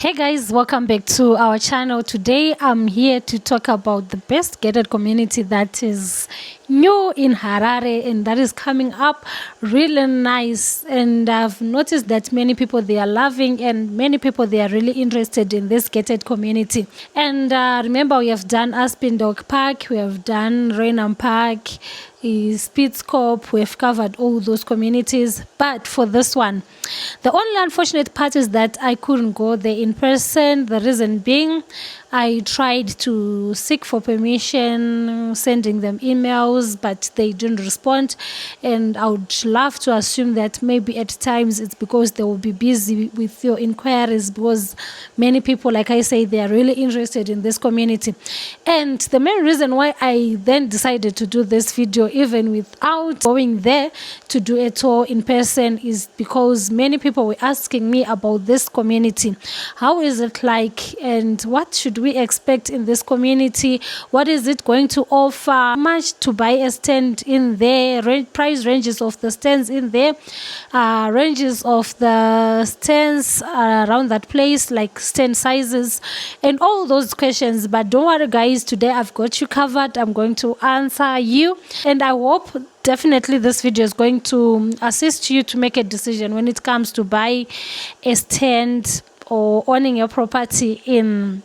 Hey guys, welcome back to our channel. Today I'm here to talk about the best gated community that is new in Harare and that is coming up really nice. And I've noticed that many people they are loving and many people they are really interested in this gated community. And remember, we have done Aspindok Park, we have done Rainham Park, Spitzkop, we've covered all those communities. But for this one, the only unfortunate part is that I couldn't go there in person. The reason being, I tried to seek for permission, sending them emails, but they didn't respond. And I would love to assume that maybe at times it's because they will be busy with your inquiries, because many people, like I say, they are really interested in this community. And the main reason why I then decided to do this video, even without going there to do a tour in person, is because many people were asking me about this community. How is it like, and what should we expect in this community? What is it going to offer? How much to buy a stand in there? Price ranges of the stands in there, ranges of the stands around that place, like stand sizes and all those questions. But don't worry guys, today I've got you covered. I'm going to answer you, and I hope definitely this video is going to assist you to make a decision when it comes to buy a stand or owning your property in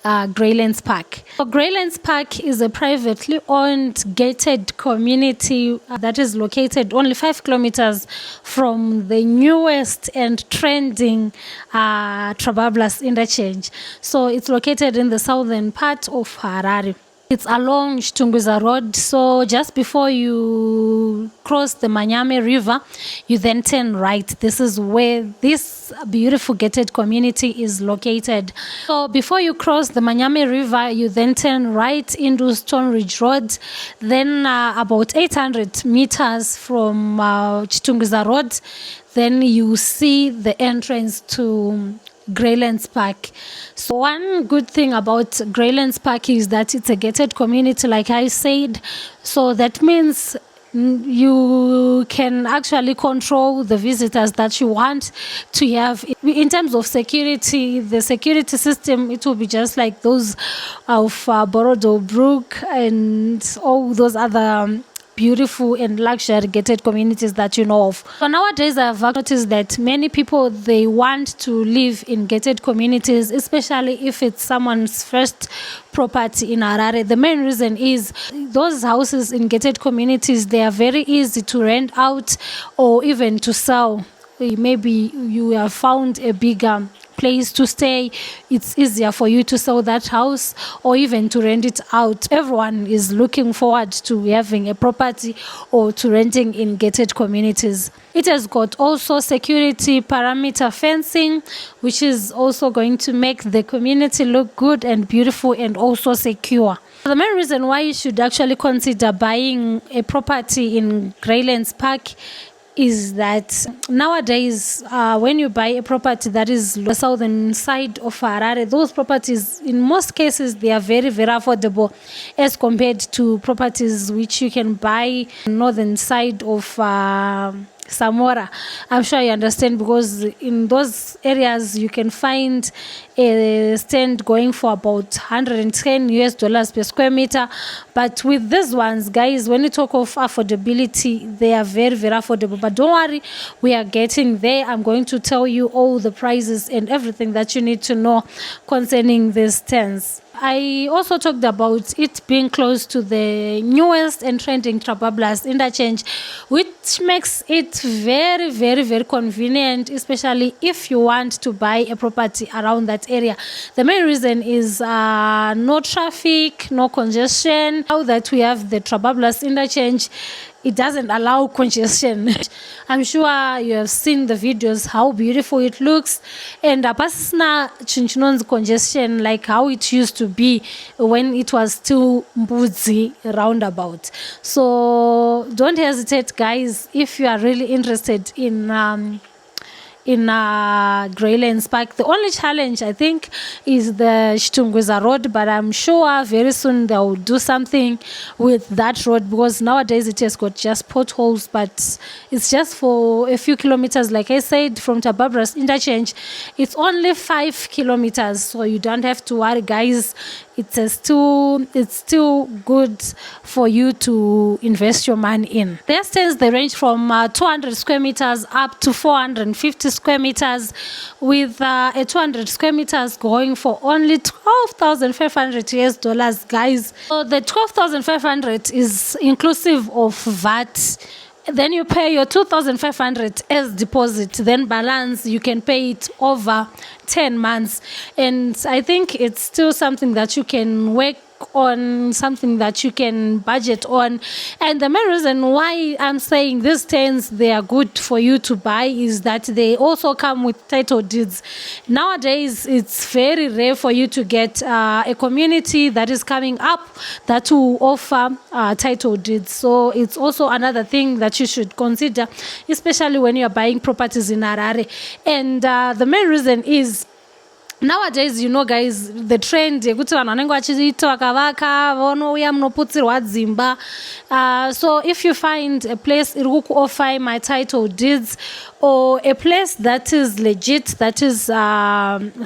Greylands Park. So Greylands Park is a privately owned gated community that is located only 5 kilometers from the newest and trending Trabablas interchange. So it's located in the southern part of Harare. It's along Chitungwiza Road, so just before you cross the Manyame River, you then turn right. This is where this beautiful gated community is located. So before you cross the Manyame River, you then turn right into Stone Ridge Road. Then about 800 meters from Chitungwiza Road, then you see the entrance to Greylands Park. So one good thing about Greylands Park is that it's a gated community, like I said. So that means you can actually control the visitors that you want to have. In terms of security, the security system, it will be just like those of Borodo Brook and all those other beautiful and luxury gated communities that you know of. So nowadays I've noticed that many people, they want to live in gated communities, especially if it's someone's first property in Harare. The main reason is those houses in gated communities, they are very easy to rent out or even to sell. Maybe you have found a bigger place to stay, it's easier for you to sell that house or even to rent it out. Everyone is looking forward to having a property or to renting in gated communities. It has got also security perimeter fencing, which is also going to make the community look good and beautiful and also secure. The main reason why you should actually consider buying a property in Greylands Park is that nowadays when you buy a property that is the southern side of Harare, those properties in most cases they are very affordable as compared to properties which you can buy northern side of Samora. I'm sure you understand, because in those areas you can find a stand going for about $110 per square meter. But with these ones, guys, when you talk of affordability, they are very affordable. But don't worry, we are getting there. I'm going to tell you all the prices and everything that you need to know concerning these stands. I also talked about it being close to the newest and trending Trabablas interchange, which makes it very convenient, especially if you want to buy a property around that area. The main reason is no traffic, no congestion. Now that we have the Trabablas interchange, it doesn't allow congestion. I'm sure you have seen the videos, how beautiful it looks, and pasna chinchinon's congestion like how it used to be when it was still Mbudzi roundabout. So don't hesitate guys, if you are really interested in in Greylands Park. The only challenge, I think, is the Chitungwiza Road, but I'm sure very soon they'll do something with that road, because nowadays it has got just potholes, but it's just for a few kilometers. Like I said, from Tababra's interchange, it's only 5 kilometers, so you don't have to worry, guys. It's still good for you to invest your money in. The estates, they range from 200 square meters up to 450 square meters, with a 200 square meters going for only $12,500 guys. So the 12,500 is inclusive of VAT. Then you pay your 2,500 as deposit, then balance you can pay it over 10 months. And I think it's still something that you can work on, something that you can budget on. And the main reason why I'm saying these tents, they are good for you to buy, is that they also come with title deeds. Nowadays, it's very rare for you to get a community that is coming up that will offer title deeds. So it's also another thing that you should consider, especially when you're buying properties in Harare. And the main reason is, nowadays, you know, guys, the trend yekuti vanhu vanenge vachiita vakavaka vanouya munoputsirwa dzimba. So if you find a place iri kukuoffer my title deeds, or a place that is legit, that is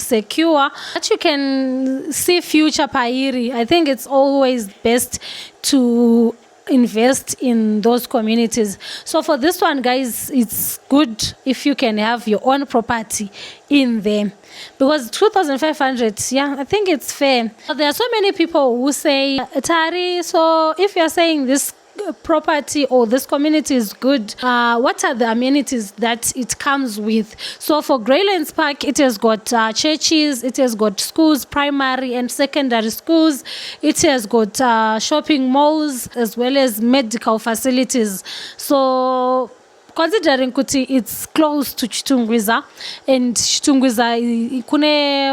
secure, that you can see future pairi, I think it's always best to invest in those communities. So for this one, guys, it's good if you can have your own property in there, because 2,500, yeah, I think it's fair. There are so many people who say, Tari, so if you're saying this property or this community is good, what are the amenities that it comes with? So for Greylands Park, it has got churches, it has got schools, primary and secondary schools, it has got shopping malls, as well as medical facilities. So considering kuti it's close to Chitungwiza, and Chitungwiza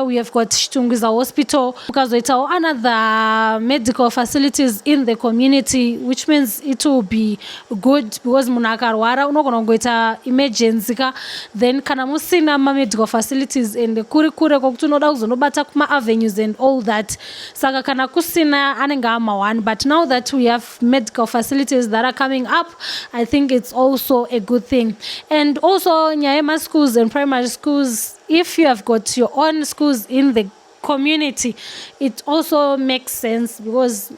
we have got Chitungwiza Hospital, ukazoitawo another medical facilities in the community, which means it will be good, because munhu akarwara unogona kungoita emergency ka, then kana musina medical facilities and kure kokuti unoda kuzonobata kuma avenues and all that, saka kana kusina anenge one. But now that we have medical facilities that are coming up, I think it's also a good thing. And also Nyayema schools and primary schools, if you have got your own schools in the community, it also makes sense, because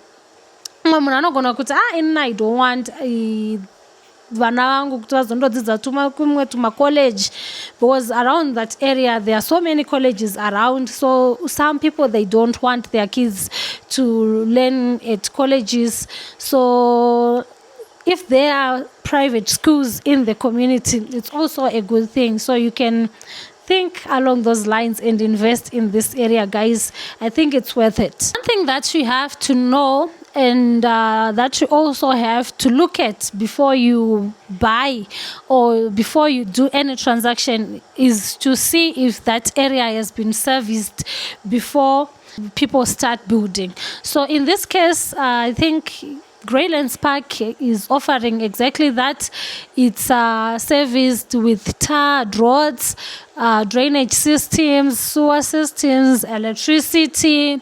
I don't want vana vangu kuti vazondodzidza tuma college, because around that area there are so many colleges around. So some people, they don't want their kids to learn at colleges. So if there are private schools in the community, it's also a good thing. So you can think along those lines and invest in this area, guys. I think it's worth it. One thing that you have to know, and that you also have to look at before you buy or before you do any transaction, is to see if that area has been serviced before people start building. So in this case, I think Greylands Park is offering exactly that. It's serviced with tarred roads, drainage systems, sewer systems, electricity,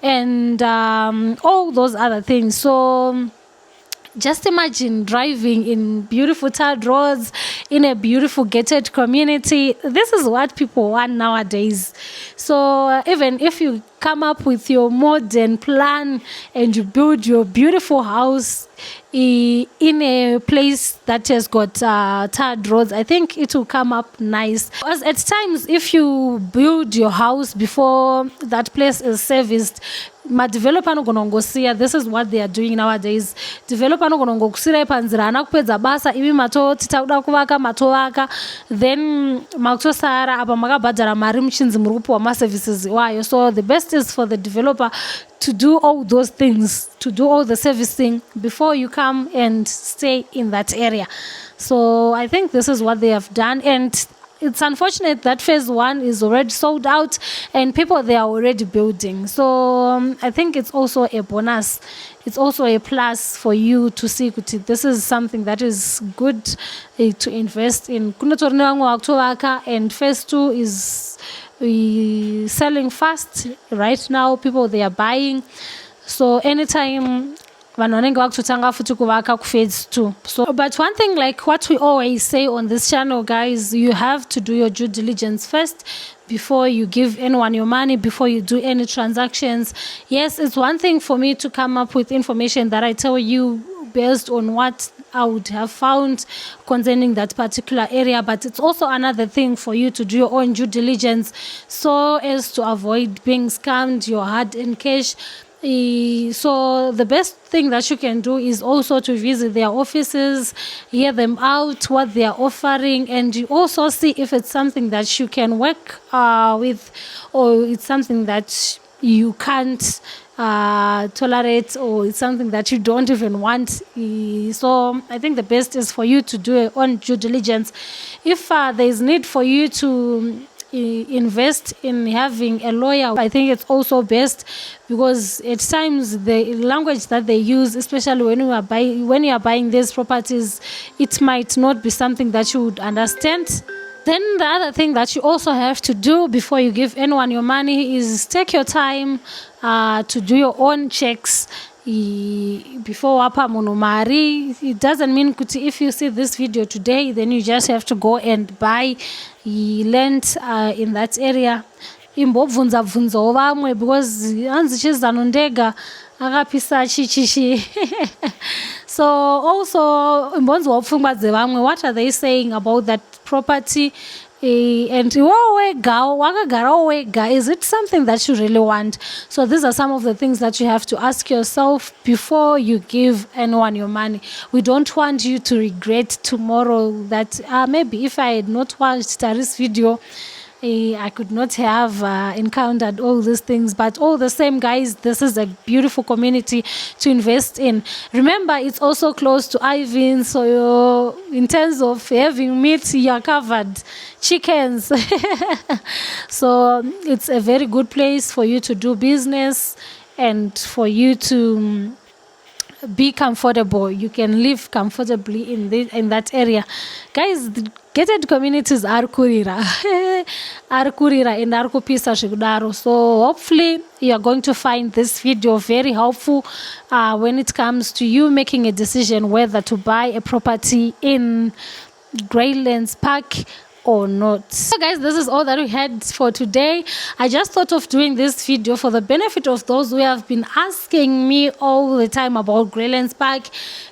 and all those other things. So just imagine driving in beautiful tarred roads in a beautiful gated community. This is what people want nowadays. So even if you come up with your modern plan and you build your beautiful house in a place that has got tarred roads, I think it will come up nice. As at times, if you build your house before that place is serviced, madeveloper anogonongosiya. This is what they are doing nowadays. Developer anogonongosira ipanzira ana kupedza basa ivi matoti tauda kuvaka matovaka, then makutosara apa makabhadhara mari muchinzi muri kupiwa maservices iwayo. So the best is for the developer to do all those things, to do all the servicing before you come and stay in that area. So I think this is what they have done. And it's unfortunate that phase 1 is already sold out and people they are already building. So I think it's also a bonus. It's also a plus for you to see kuti this is something that is good to invest in. And phase 2 is selling fast right now. People they are buying. So anytime vanhu vanenge vakutotanga futi kuvaka phase 2. So but one thing like what we always say on this channel, guys, you have to do your due diligence first before you give anyone your money, before you do any transactions. Yes, it's one thing for me to come up with information that I tell you based on what I would have found concerning that particular area, but it's also another thing for you to do your own due diligence so as to avoid being scammed, your hard-earned cash. So the best thing that you can do is also to visit their offices, hear them out, what they are offering, and you also see if it's something that you can work with, or it's something that you can't tolerate, or it's something that you don't even want. So I think the best is for you to do your own due diligence. If there is need for you to invest in having a lawyer, I think it's also best, because at times the language that they use, especially when you are buying these properties, it might not be something that you would understand. Then the other thing that you also have to do before you give anyone your money is take your time to do your own checks. Before wapa munhu mari. It doesn't mean kuti if you see this video today then you just have to go and buy land in that area. Imbobvunza bvunzawo vamwe, because hanzi chizanondega akapisa chichichi. So also imbonzwa pfungwa dzevamwe, what are they saying about that property? And is it something that you really want? So these are some of the things that you have to ask yourself before you give anyone your money. We don't want you to regret tomorrow that maybe if I had not watched Tari's video, I could not have encountered all these things. But all the same, guys, this is a beautiful community to invest in. Remember, it's also close to Ivan, so in terms of having meat, you're covered. Chickens. So it's a very good place for you to do business and for you to be comfortable. You can live comfortably in that area. Guys, the gated communities are kurira. Are kurira and are kupisa shikudaro. So hopefully you are going to find this video very helpful when it comes to you making a decision whether to buy a property in Greylands Park or not. So guys, this is all that we had for today. I just thought of doing this video for the benefit of those who have been asking me all the time about Greylands Park,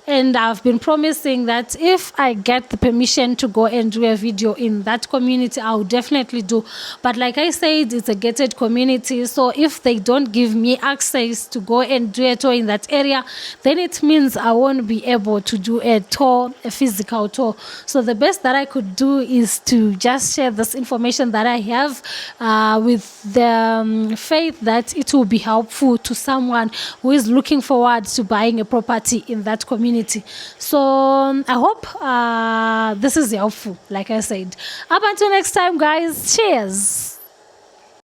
and I've been promising that if I get the permission to go and do a video in that community, I'll definitely do. But like I said, it's a gated community, so if they don't give me access to go and do a tour in that area, then it means I won't be able to do a tour, a physical tour. So the best that I could do is to just share this information that I have with the faith that it will be helpful to someone who is looking forward to buying a property in that community. So I hope this is helpful, like I said. Up until next time, guys, cheers.